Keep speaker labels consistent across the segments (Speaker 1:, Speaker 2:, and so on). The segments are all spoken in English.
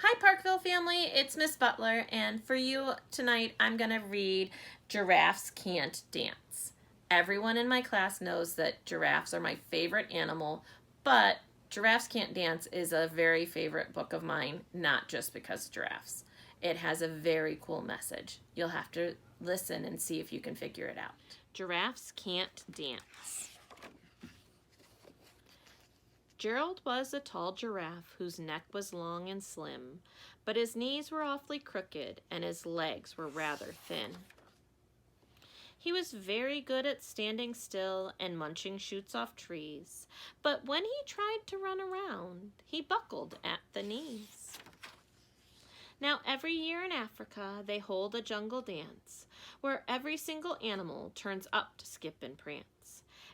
Speaker 1: Hi Parkville family, it's Miss Butler, and for you tonight I'm going to read Giraffes Can't Dance. Everyone in my class knows that giraffes are my favorite animal, but Giraffes Can't Dance is a very favorite book of mine, not just because of giraffes. It has a very cool message. You'll have to listen and see if you can figure it out. Giraffes Can't Dance. Gerald was a tall giraffe whose neck was long and slim, but his knees were awfully crooked and his legs were rather thin. He was very good at standing still and munching shoots off trees, but when he tried to run around, he buckled at the knees. Now every year in Africa they hold a jungle dance where every single animal turns up to skip and prance.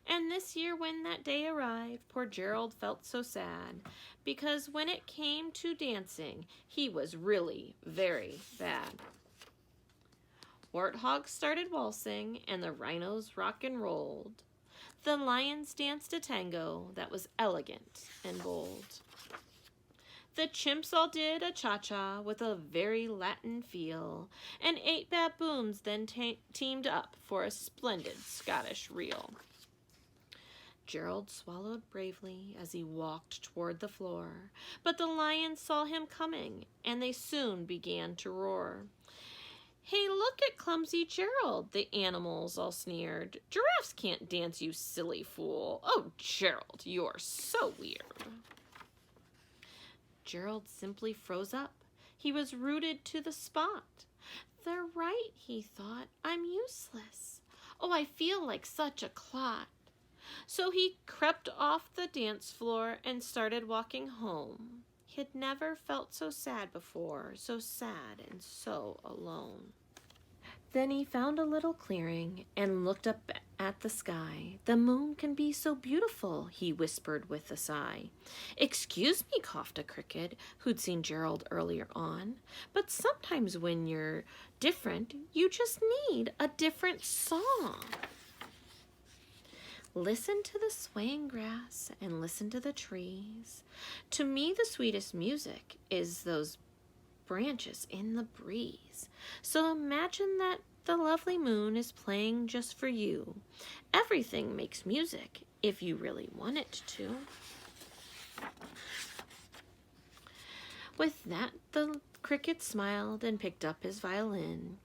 Speaker 1: And this year when that day arrived, poor Gerald felt so sad, because when it came to dancing, he was really very bad. Warthogs started waltzing, and the rhinos rock and rolled. The lions danced a tango that was elegant and bold. The chimps all did a cha-cha with a very Latin feel, and 8 baboons then teamed up for a splendid Scottish reel. Gerald swallowed bravely as he walked toward the floor, but the lions saw him coming, and they soon began to roar. "Hey, look at clumsy Gerald," the animals all sneered. "Giraffes can't dance, you silly fool. Oh, Gerald, you're so weird." Gerald simply froze up. He was rooted to the spot. "They're right," he thought. "I'm useless. Oh, I feel like such a clot." So he crept off the dance floor and started walking home. He had never felt so sad before, so sad and so alone. Then he found a little clearing and looked up at the sky. "The moon can be so beautiful," he whispered with a sigh. "Excuse me," coughed a cricket who'd seen Gerald earlier on, "but sometimes when you're different, you just need a different song." Listen to the swaying grass and listen to the trees. To me, the sweetest music is those branches in the breeze. So imagine that the lovely moon is playing just for you. Everything makes music if you really want it to. With that, the cricket smiled and picked up his violin.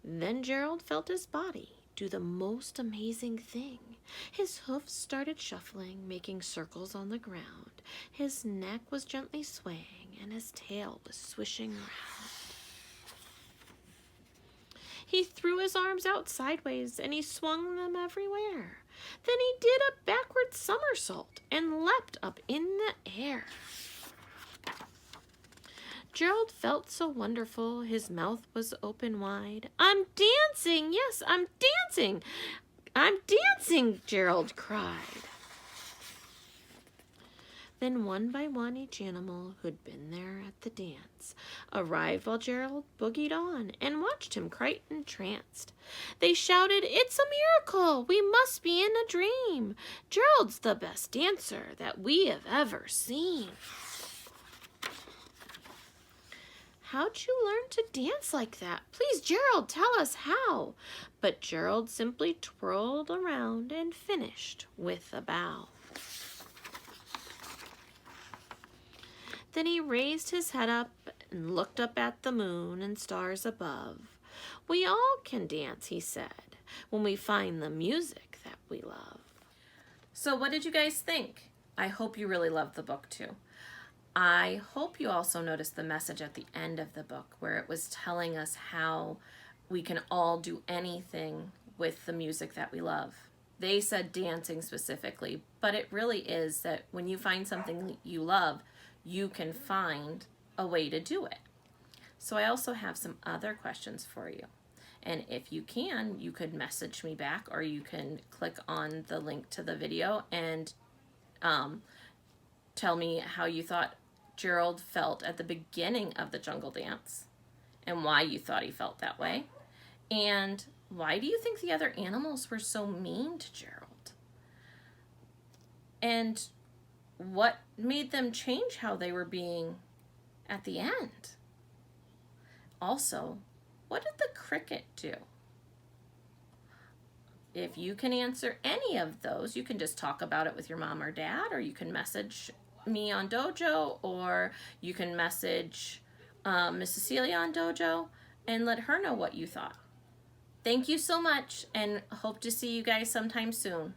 Speaker 1: Then Gerald felt his body do the most amazing thing. His hoofs started shuffling, making circles on the ground. His neck was gently swaying, and his tail was swishing round. He threw his arms out sideways, and he swung them everywhere. Then he did a backward somersault and leapt up in the air. Gerald felt so wonderful, his mouth was open wide. "I'm dancing, yes, I'm dancing! I'm dancing!" Gerald cried. Then one by one each animal who'd been there at the dance arrived while Gerald boogied on and watched him quite entranced. They shouted, "It's a miracle! We must be in a dream! Gerald's the best dancer that we have ever seen!" "How'd you learn to dance like that? Please, Gerald, tell us how." But Gerald simply twirled around and finished with a bow. Then he raised his head up and looked up at the moon and stars above. "We all can dance," he said, "when we find the music that we love." So what did you guys think? I hope you really loved the book too. I hope you also noticed the message at the end of the book where it was telling us how we can all do anything with the music that we love. They said dancing specifically, but it really is that when you find something you love, you can find a way to do it. So I also have some other questions for you. And if you can, you could message me back, or you can click on the link to the video and tell me how you thought Gerald felt at the beginning of the jungle dance and why you thought he felt that way. And why do you think the other animals were so mean to Gerald? And what made them change how they were being at the end. Also, what did the cricket do? If you can answer any of those, you can just talk about it with your mom or dad, or you can message me on Dojo, or you can message Miss Cecilia on Dojo and let her know what you thought. Thank you so much, and hope to see you guys sometime soon.